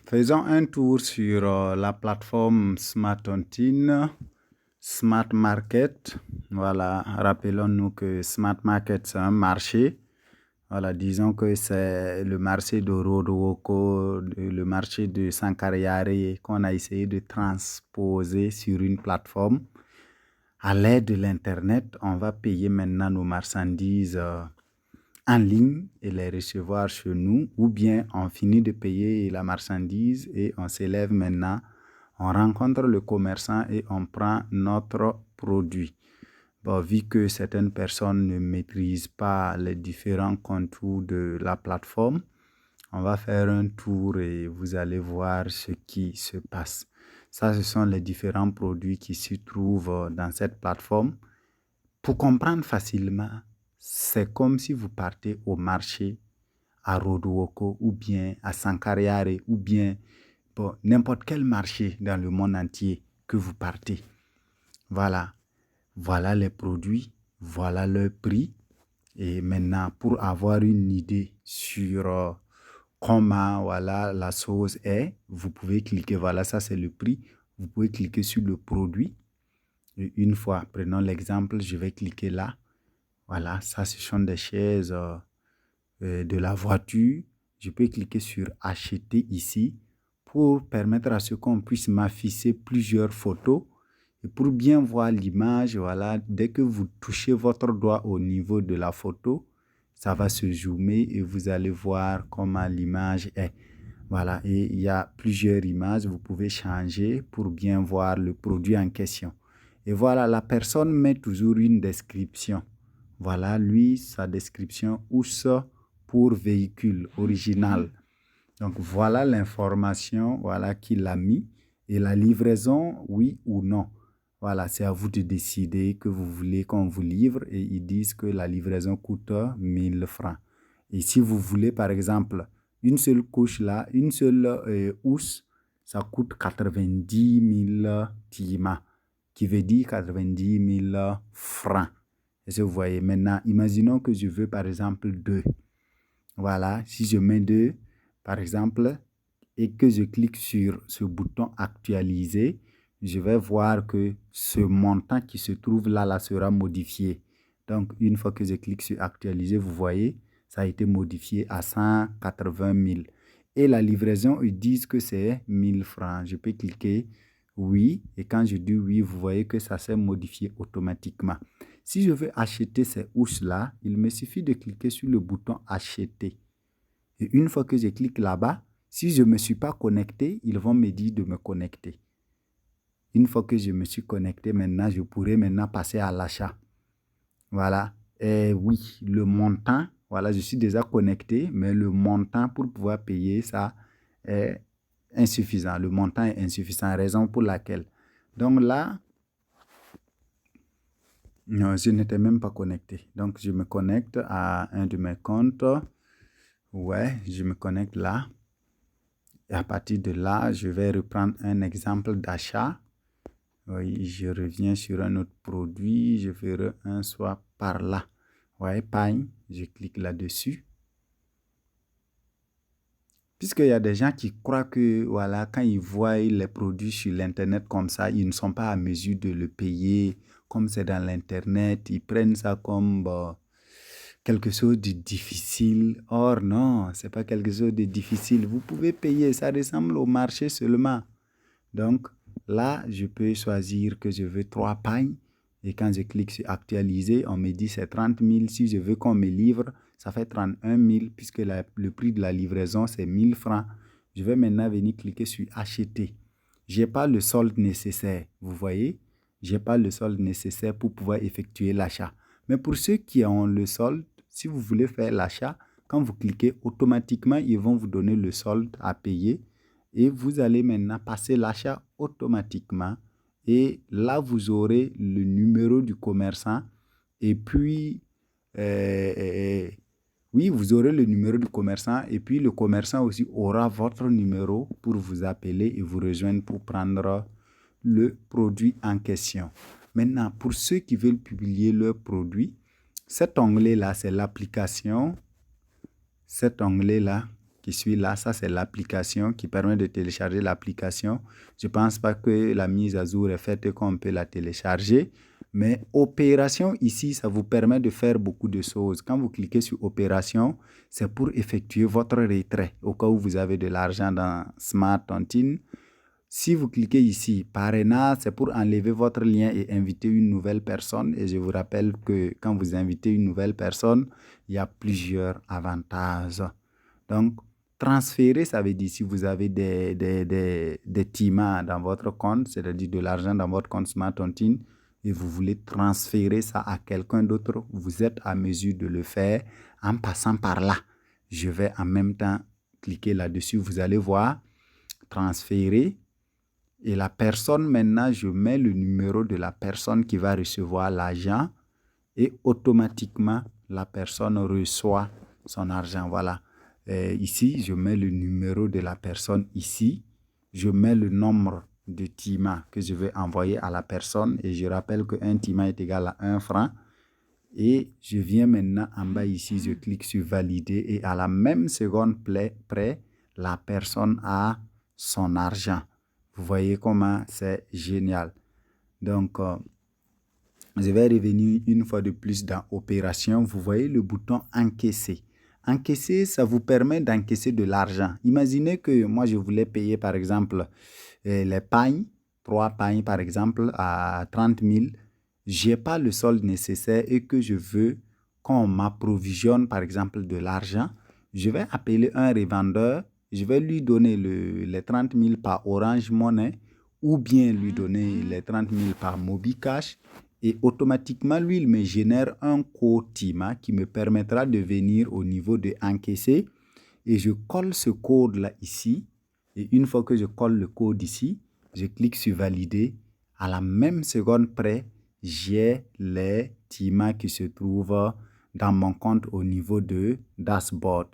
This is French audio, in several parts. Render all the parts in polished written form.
Faisons un tour sur la plateforme Smart Tontine, Smart Market. Voilà, rappelons-nous que Smart Market, c'est un marché. Voilà, disons que c'est le marché de Rodowoko, le marché de Sankariare qu'on a essayé de transposer sur une plateforme. À l'aide de l'Internet, on va payer maintenant nos marchandises en ligne et les recevoir chez nous, ou bien on finit de payer la marchandise et on s'élève maintenant, on rencontre le commerçant et on prend notre produit. Bon, vu que certaines personnes ne maîtrisent pas les différents contours de la plateforme, on va faire un tour et vous allez voir ce qui se passe. Ça, ce sont les différents produits qui se trouvent dans cette plateforme. Pour comprendre facilement, c'est comme si vous partez au marché à Rodowoko ou bien à Sankariare ou bien n'importe quel marché dans le monde entier que vous partez. Voilà, voilà les produits, voilà leur prix. Et maintenant, pour avoir une idée sur comment voilà, la chose est, vous pouvez cliquer, voilà, ça c'est le prix. Vous pouvez cliquer sur le produit. Et une fois, prenons l'exemple, je vais cliquer là. Voilà, ça, ce sont des chaises de la voiture. Je peux cliquer sur acheter ici pour permettre à ce qu'on puisse m'afficher plusieurs photos. Et pour bien voir l'image, voilà, dès que vous touchez votre doigt au niveau de la photo, ça va se zoomer et vous allez voir comment l'image est. Voilà, et il y a plusieurs images, vous pouvez changer pour bien voir le produit en question. Et voilà, la personne met toujours une description. Voilà, lui, sa description, OUS pour véhicule original. Donc, voilà l'information voilà, qu'il a mis. Et la livraison, oui ou non. Voilà, c'est à vous de décider que vous voulez qu'on vous livre. Et ils disent que la livraison coûte 1000 francs. Et si vous voulez, par exemple, une seule couche là, une seule housse, ça coûte 90 000 tima, qui veut dire 90 000 francs. Est-ce que vous voyez? Maintenant, imaginons que je veux par exemple 2. Voilà, si je mets 2, par exemple, et que je clique sur ce bouton actualiser, je vais voir que ce montant qui se trouve là, sera modifié. Donc, une fois que je clique sur actualiser, vous voyez, ça a été modifié à 180 000. Et la livraison, ils disent que c'est 1000 francs. Je peux cliquer oui. Et quand je dis oui, vous voyez que ça s'est modifié automatiquement. Si je veux acheter ces housses-là, il me suffit de cliquer sur le bouton acheter. Et une fois que je clique là-bas, si je ne me suis pas connecté, ils vont me dire de me connecter. Une fois que je me suis connecté, maintenant, je pourrais maintenant passer à l'achat. Voilà. Et oui, le montant, voilà, je suis déjà connecté, mais le montant pour pouvoir payer ça est insuffisant. Le montant est insuffisant, raison pour laquelle. Donc là, non, je n'étais même pas connecté. Donc, je me connecte à un de mes comptes. Ouais, je me connecte là. Et à partir de là, je vais reprendre un exemple d'achat. Oui, je reviens sur un autre produit. Je ferai un soit par là. Ouais, pagne. Je clique là-dessus. Puisqu'il y a des gens qui croient que voilà, quand ils voient les produits sur l'Internet comme ça, ils ne sont pas à mesure de le payer. Comme c'est dans l'Internet, ils prennent ça comme quelque chose de difficile. Or, non, ce n'est pas quelque chose de difficile. Vous pouvez payer, ça ressemble au marché seulement. Donc, là, je peux choisir que je veux 3 pagnes. Et quand je clique sur actualiser, on me dit c'est 30 000. Si je veux qu'on me livre, ça fait 31 000 puisque le prix de la livraison, c'est 1000 francs. Je vais maintenant venir cliquer sur acheter. Je n'ai pas le solde nécessaire, vous voyez? Je n'ai pas le solde nécessaire pour pouvoir effectuer l'achat. Mais pour ceux qui ont le solde, si vous voulez faire l'achat, quand vous cliquez, automatiquement, ils vont vous donner le solde à payer. Et vous allez maintenant passer l'achat automatiquement. Et là, vous aurez le numéro du commerçant. Et puis, oui, vous aurez le numéro du commerçant. Et puis, le commerçant aussi aura votre numéro pour vous appeler et vous rejoindre pour prendre le produit en question. Maintenant, pour ceux qui veulent publier leur produit, cet onglet-là, c'est l'application. Cet onglet-là qui suit là, ça c'est l'application qui permet de télécharger l'application. Je ne pense pas que la mise à jour est faite et qu'on peut la télécharger. Mais opération ici, ça vous permet de faire beaucoup de choses. Quand vous cliquez sur opération, c'est pour effectuer votre retrait. Au cas où vous avez de l'argent dans Smart Tontine, si vous cliquez ici, parrainage, c'est pour enlever votre lien et inviter une nouvelle personne. Et je vous rappelle que quand vous invitez une nouvelle personne, il y a plusieurs avantages. Donc, transférer, ça veut dire si vous avez des TIMA dans votre compte, c'est-à-dire de l'argent dans votre compte Smart Tontine, et vous voulez transférer ça à quelqu'un d'autre, vous êtes à mesure de le faire en passant par là. Je vais en même temps cliquer là-dessus. Vous allez voir, transférer. Et la personne, maintenant, je mets le numéro de la personne qui va recevoir l'argent et automatiquement, la personne reçoit son argent. Voilà. Ici, je mets le numéro de la personne ici. Je mets le nombre de TIMA que je vais envoyer à la personne. Et je rappelle qu'un TIMA est égal à 1 franc. Et je viens maintenant en bas ici, je clique sur valider. Et à la même seconde près, la personne a son argent. Vous voyez comment c'est génial. Donc, je vais revenir une fois de plus dans opération. Vous voyez le bouton encaisser. Encaisser, ça vous permet d'encaisser de l'argent. Imaginez que moi, je voulais payer par exemple les pagnes, 3 pagnes par exemple à 30 000. Je n'ai pas le solde nécessaire et que je veux qu'on m'approvisionne par exemple de l'argent. Je vais appeler un revendeur. Je vais lui donner les 30 000 par Orange Money ou bien lui donner les 30 000 par MobiCash. Et automatiquement, lui, il me génère un code TIMA qui me permettra de venir au niveau de encaisser. Et je colle ce code-là ici. Et une fois que je colle le code ici, je clique sur valider. À la même seconde près, j'ai les TIMA qui se trouvent dans mon compte au niveau de dashboard.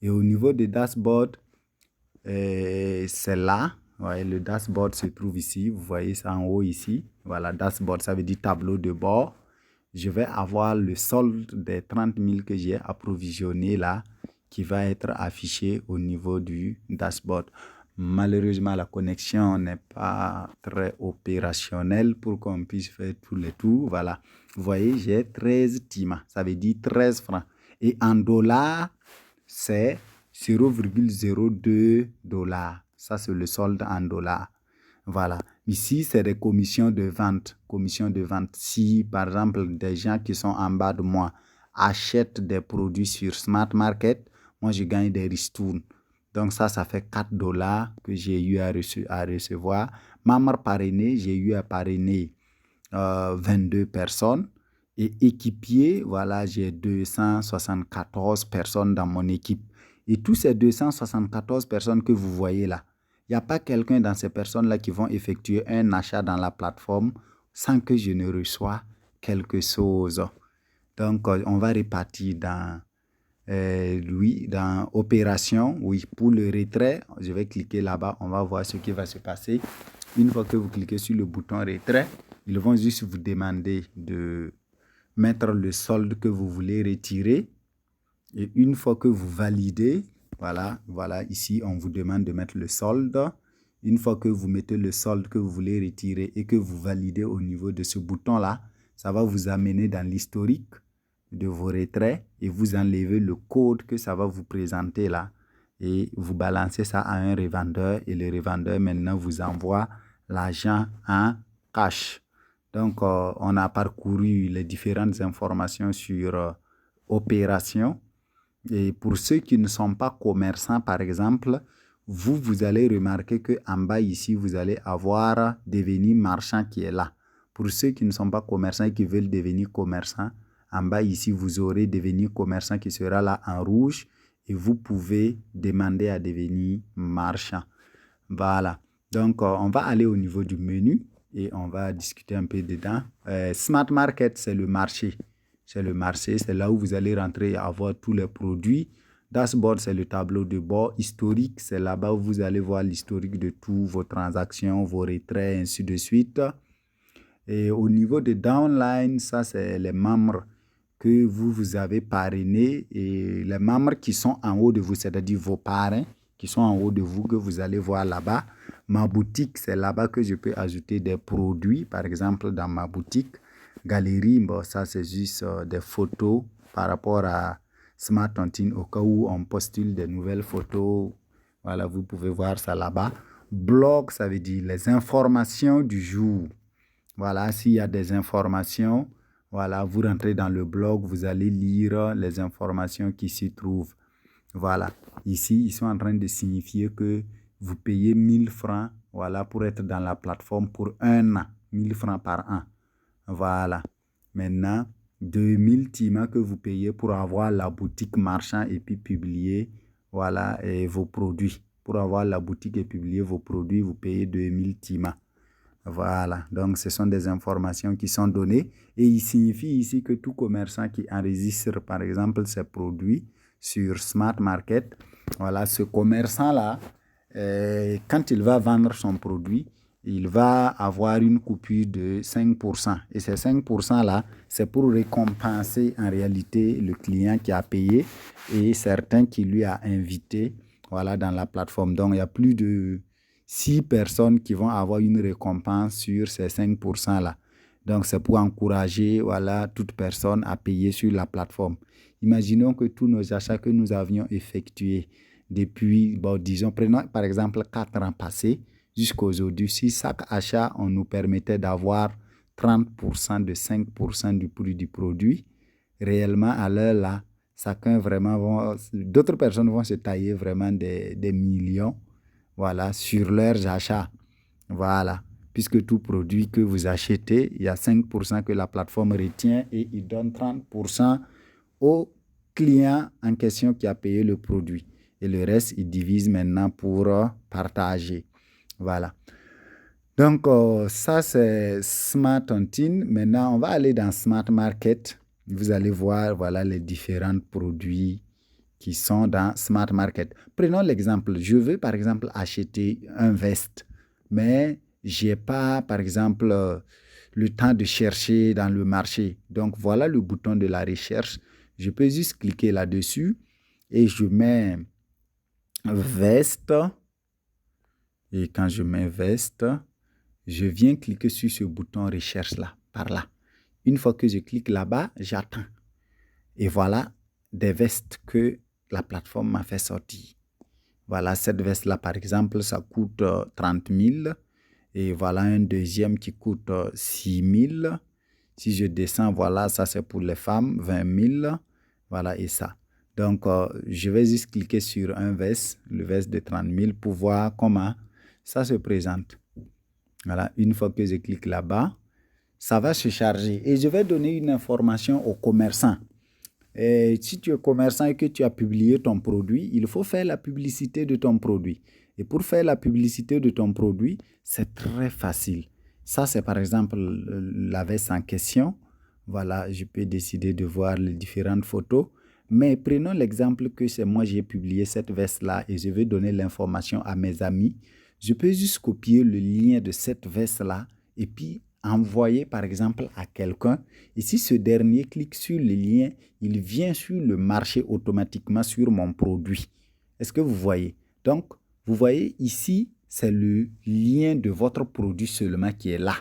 Et au niveau de dashboard, c'est là. Ouais, le dashboard se trouve ici. Vous voyez ça en haut ici. Voilà, dashboard, ça veut dire tableau de bord. Je vais avoir le solde des 30 000 que j'ai approvisionné là qui va être affiché au niveau du dashboard. Malheureusement, la connexion n'est pas très opérationnelle pour qu'on puisse faire tous les tours. Voilà, vous voyez, j'ai 13 TIMA. Ça veut dire 13 francs. Et en dollars, c'est 0,02 $. Ça, c'est le solde en dollars. Voilà. Ici, c'est des commissions de vente. Commissions de vente. Si, par exemple, des gens qui sont en bas de moi achètent des produits sur Smart Market, moi, je gagne des ristournes. Donc, ça fait 4 $ que j'ai eu à recevoir. Membre parrainé, j'ai eu à parrainer 22 personnes. Et équipier, voilà, j'ai 274 personnes dans mon équipe. Et tous ces 274 personnes que vous voyez là, il n'y a pas quelqu'un dans ces personnes-là qui vont effectuer un achat dans la plateforme sans que je ne reçois quelque chose. Donc, on va repartir dans, dans opération. Oui, pour le retrait, je vais cliquer là-bas. On va voir ce qui va se passer. Une fois que vous cliquez sur le bouton retrait, ils vont juste vous demander de mettre le solde que vous voulez retirer. Et une fois que vous validez, voilà, ici, on vous demande de mettre le solde. Une fois que vous mettez le solde que vous voulez retirer et que vous validez au niveau de ce bouton-là, ça va vous amener dans l'historique de vos retraits et vous enlevez le code que ça va vous présenter là. Et vous balancez ça à un revendeur et le revendeur maintenant vous envoie l'argent en cash. Donc, on a parcouru les différentes informations sur opération. Et pour ceux qui ne sont pas commerçants, par exemple, vous allez remarquer qu'en bas ici, vous allez avoir devenir marchand qui est là. Pour ceux qui ne sont pas commerçants et qui veulent devenir commerçants, en bas ici, vous aurez devenir commerçant qui sera là en rouge et vous pouvez demander à devenir marchand. Voilà. Donc, on va aller au niveau du menu et on va discuter un peu dedans. Smart Market, c'est le marché. C'est le marché, c'est là où vous allez rentrer et avoir tous les produits. Dashboard, c'est le tableau de bord. Historique, c'est là-bas où vous allez voir l'historique de toutes vos transactions, vos retraits, ainsi de suite. Et au niveau de downline, ça, c'est les membres que vous avez parrainé et les membres qui sont en haut de vous, c'est-à-dire vos parrains qui sont en haut de vous, que vous allez voir là-bas. Ma boutique, c'est là-bas que je peux ajouter des produits. Par exemple, dans ma boutique, galerie, bon, ça c'est juste des photos par rapport à Smart Tontine au cas où on postule des nouvelles photos. Voilà, vous pouvez voir ça là-bas. Blog, ça veut dire les informations du jour. Voilà, s'il y a des informations, voilà, vous rentrez dans le blog, vous allez lire les informations qui s'y trouvent. Voilà, ici, ils sont en train de signifier que vous payez 1000 francs, voilà, pour être dans la plateforme pour un an, 1000 francs par an. Voilà, maintenant, 2000 tima que vous payez pour avoir la boutique marchand et puis publier, voilà, et vos produits. Pour avoir la boutique et publier vos produits, vous payez 2000 tima. Voilà, donc ce sont des informations qui sont données et il signifie ici que tout commerçant qui enregistre par exemple ses produits sur Smart Market, voilà, ce commerçant-là, quand il va vendre son produit, il va avoir une coupure de 5%. Et ces 5%-là, c'est pour récompenser en réalité le client qui a payé et certains qui lui a invité, voilà, dans la plateforme. Donc, il y a plus de 6 personnes qui vont avoir une récompense sur ces 5%-là. Donc, c'est pour encourager, voilà, toute personne à payer sur la plateforme. Imaginons que tous nos achats que nous avions effectués depuis, bon, disons, prenons par exemple 4 ans passés jusqu'à aujourd'hui, si chaque achat, on nous permettait d'avoir 30% de 5% du prix du produit, réellement, à l'heure là, chacun vraiment d'autres personnes vont se tailler vraiment des millions, voilà, sur leurs achats. Voilà. Puisque tout produit que vous achetez, il y a 5% que la plateforme retient et il donne 30% au client en question qui a payé le produit. Et le reste, il divise maintenant pour partager. Voilà. Donc, ça, c'est Smart Tontine. Maintenant, on va aller dans Smart Market. Vous allez voir, voilà, les différents produits qui sont dans Smart Market. Prenons l'exemple. Je veux, par exemple, acheter un veste, mais je n'ai pas, par exemple, le temps de chercher dans le marché. Donc, voilà le bouton de la recherche. Je peux juste cliquer là-dessus et je mets veste. Et quand je mets veste, je viens cliquer sur ce bouton recherche là, par là. Une fois que je clique là-bas, j'attends. Et voilà des vestes que la plateforme m'a fait sortir. Voilà, cette veste-là, par exemple, ça coûte 30 000. Et voilà un deuxième qui coûte 6 000. Si je descends, voilà, ça c'est pour les femmes, 20 000. Voilà, et ça. Donc, je vais juste cliquer sur un veste, le veste de 30 000, pour voir comment ça se présente. Voilà, une fois que je clique là-bas, ça va se charger. Et je vais donner une information aux commerçants. Et si tu es commerçant et que tu as publié ton produit, il faut faire la publicité de ton produit. Et pour faire la publicité de ton produit, c'est très facile. Ça, c'est par exemple la veste en question. Voilà, je peux décider de voir les différentes photos. Mais prenons l'exemple que c'est moi, j'ai publié cette veste-là et je vais donner l'information à mes amis. Je peux juste copier le lien de cette veste-là et puis envoyer par exemple à quelqu'un. Et si ce dernier clique sur le lien, il vient sur le marché automatiquement sur mon produit. Est-ce que vous voyez? Donc, vous voyez ici, c'est le lien de votre produit seulement qui est là.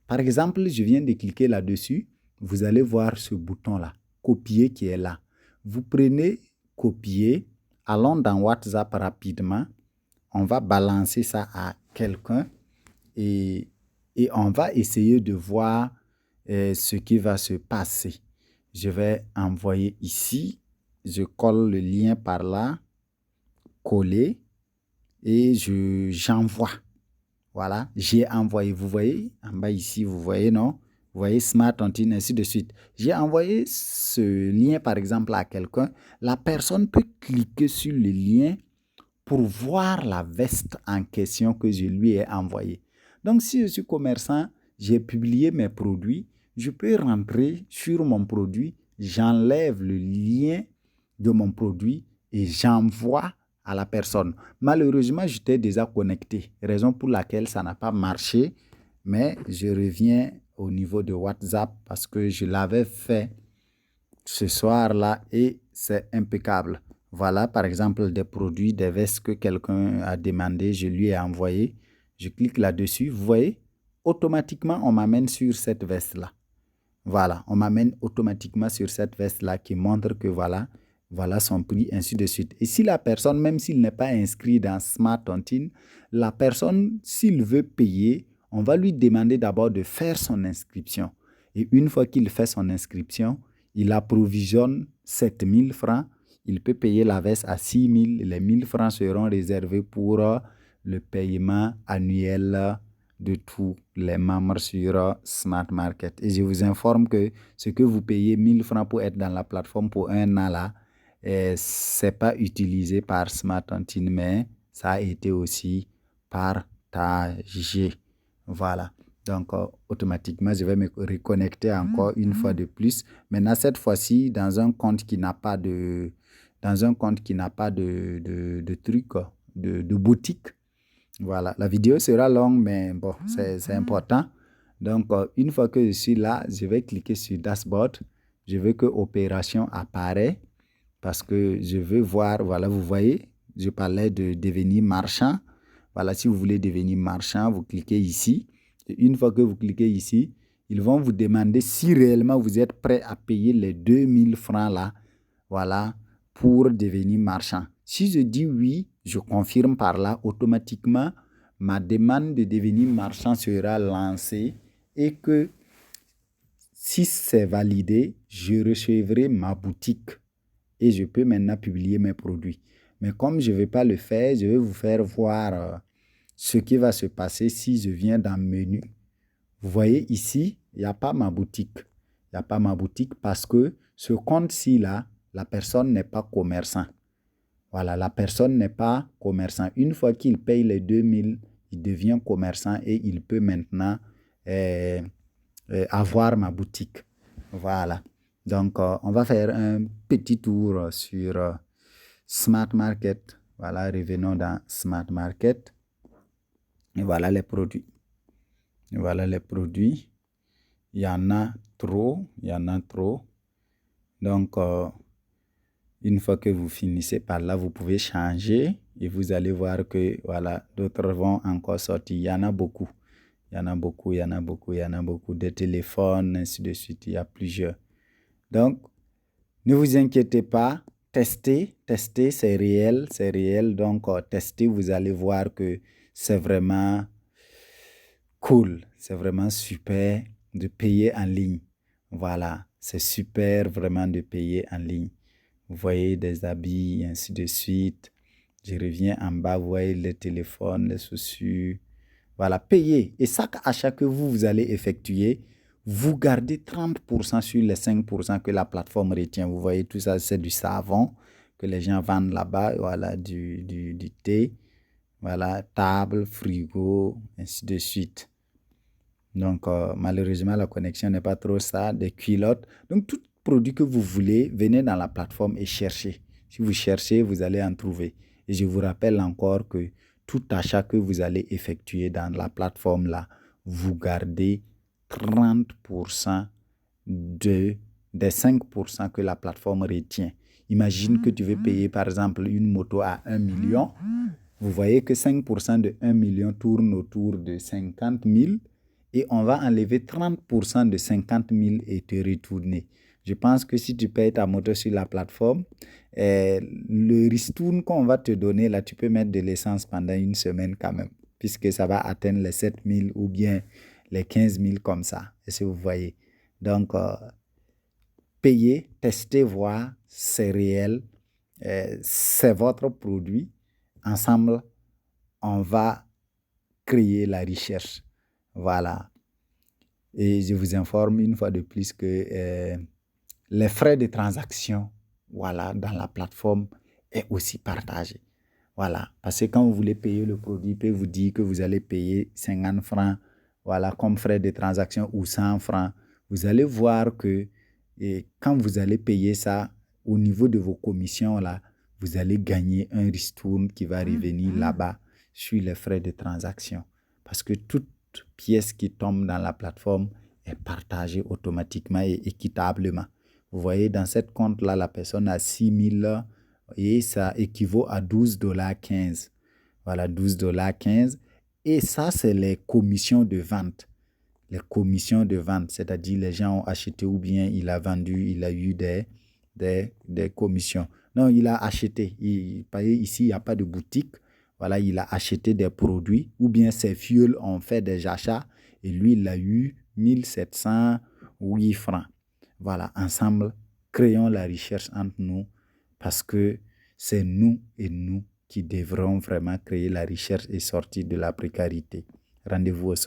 Par exemple, je viens de cliquer là-dessus. Vous allez voir ce bouton-là, copier qui est là. Vous prenez copier, allons dans WhatsApp rapidement. On va balancer ça à quelqu'un et on va essayer de voir ce qui va se passer. Je vais envoyer ici. Je colle le lien par là, coller et j'envoie. Voilà, j'ai envoyé. Vous voyez, en bas ici, vous voyez, non? Vous voyez Smart Tontine, ainsi de suite. J'ai envoyé ce lien, par exemple, à quelqu'un. La personne peut cliquer sur le lien pour voir la veste en question que je lui ai envoyée. Donc, si je suis commerçant, j'ai publié mes produits, je peux rentrer sur mon produit, j'enlève le lien de mon produit et j'envoie à la personne. Malheureusement, j'étais déjà connecté, raison pour laquelle ça n'a pas marché, mais je reviens au niveau de WhatsApp parce que je l'avais fait ce soir-là et c'est impeccable. Voilà, par exemple, des produits, des vestes que quelqu'un a demandé, je lui ai envoyé. Je clique là-dessus, vous voyez, automatiquement, on m'amène sur cette veste-là. Voilà, on m'amène automatiquement sur cette veste-là qui montre que voilà son prix, ainsi de suite. Et si la personne, même s'il n'est pas inscrit dans Smart Tontine, la personne, s'il veut payer, on va lui demander d'abord de faire son inscription. Et une fois qu'il fait son inscription, il approvisionne 7 000 francs. Il peut payer la veste à 6 000. Les 1 000 francs seront réservés pour le paiement annuel de tous les membres sur Smart Market. Et je vous informe que ce que vous payez 1 000 francs pour être dans la plateforme pour un an là, ce n'est pas utilisé par Smart Tontine, mais ça a été aussi partagé. Voilà. Donc, automatiquement, je vais me reconnecter encore une fois de plus. Maintenant, cette fois-ci, dans un compte qui n'a pas de truc, de boutique. Voilà, la vidéo sera longue, mais bon, c'est important. Donc, une fois que je suis là, je vais cliquer sur Dashboard. Je veux que Opération apparaît parce que je veux voir, voilà, vous voyez, je parlais de devenir marchand. Voilà, si vous voulez devenir marchand, vous cliquez ici. Et une fois que vous cliquez ici, ils vont vous demander si réellement vous êtes prêt à payer les 2 000 francs là, voilà, pour devenir marchand. Si je dis oui, je confirme par là, automatiquement, ma demande de devenir marchand sera lancée et que si c'est validé, je recevrai ma boutique et je peux maintenant publier mes produits. Mais comme je ne vais pas le faire, je vais vous faire voir ce qui va se passer si je viens dans le menu. Vous voyez ici, il n'y a pas ma boutique. Il n'y a pas ma boutique parce que ce compte-ci là, la personne n'est pas commerçant. Voilà, la personne n'est pas commerçant. Une fois qu'il paye les 2 000, il devient commerçant et il peut maintenant avoir ma boutique. Voilà. Donc, on va faire un petit tour sur Smart Market. Voilà, revenons dans Smart Market. Et voilà les produits. Et voilà les produits. Il y en a trop. Il y en a trop. Donc, une fois que vous finissez par là, vous pouvez changer et vous allez voir que voilà, d'autres vont encore sortir. Il y en a beaucoup. Il y en a beaucoup, il y en a beaucoup, il y en a beaucoup. Des téléphones, ainsi de suite. Il y a plusieurs. Donc, ne vous inquiétez pas. Testez, c'est réel, c'est réel. Donc, testez, vous allez voir que c'est vraiment cool. C'est vraiment super de payer en ligne. Voilà, c'est super vraiment de payer en ligne. Vous voyez des habits, ainsi de suite. Je reviens en bas, vous voyez les téléphones, les chaussures. Voilà, payez. Et chaque achat que vous allez effectuer, vous gardez 30% sur les 5% que la plateforme retient. Vous voyez, tout ça, c'est du savon que les gens vendent là-bas. Voilà, du thé. Voilà, table, frigo, ainsi de suite. Donc, malheureusement, la connexion n'est pas trop ça. Des culottes. Donc, tout produit que vous voulez, venez dans la plateforme et cherchez. Si vous cherchez, vous allez en trouver. Et je vous rappelle encore que tout achat que vous allez effectuer dans la plateforme là, vous gardez 30% des 5% que la plateforme retient. Imagine que tu veux payer par exemple une moto à 1 million. Vous voyez que 5% de 1 million tourne autour de 50 000 et on va enlever 30% de 50 000 et te retourner. Je pense que si tu payes ta moto sur la plateforme, le ristourne qu'on va te donner, là, tu peux mettre de l'essence pendant une semaine quand même, puisque ça va atteindre les 7 000 ou bien les 15 000 comme ça. Est-ce que vous voyez? Donc, payez, testez, voir, c'est réel, c'est votre produit. Ensemble, on va créer la recherche. Voilà. Et je vous informe une fois de plus que les frais de transaction, voilà, dans la plateforme est aussi partagé. Voilà. Parce que quand vous voulez payer le produit, il peut vous dire que vous allez payer 50 francs, voilà, comme frais de transaction ou 100 francs. Vous allez voir que quand vous allez payer ça, au niveau de vos commissions, là, vous allez gagner un ristourne qui va revenir là-bas sur les frais de transaction. Parce que toute pièce qui tombe dans la plateforme est partagée automatiquement et équitablement. Vous voyez, dans cette compte-là, la personne a 6 000 et ça équivaut à 12,15 $. Voilà, 12,15 $. Et ça, c'est les commissions de vente. Les commissions de vente, c'est-à-dire les gens ont acheté ou bien il a vendu, il a eu des commissions. Non, il a acheté. Ici, il n'y a pas de boutique. Voilà, il a acheté des produits ou bien ses filles ont fait des achats et lui, il a eu 1 708 francs. Voilà, ensemble, créons la richesse entre nous parce que c'est nous et nous qui devrons vraiment créer la richesse et sortir de la précarité. Rendez-vous au sommet.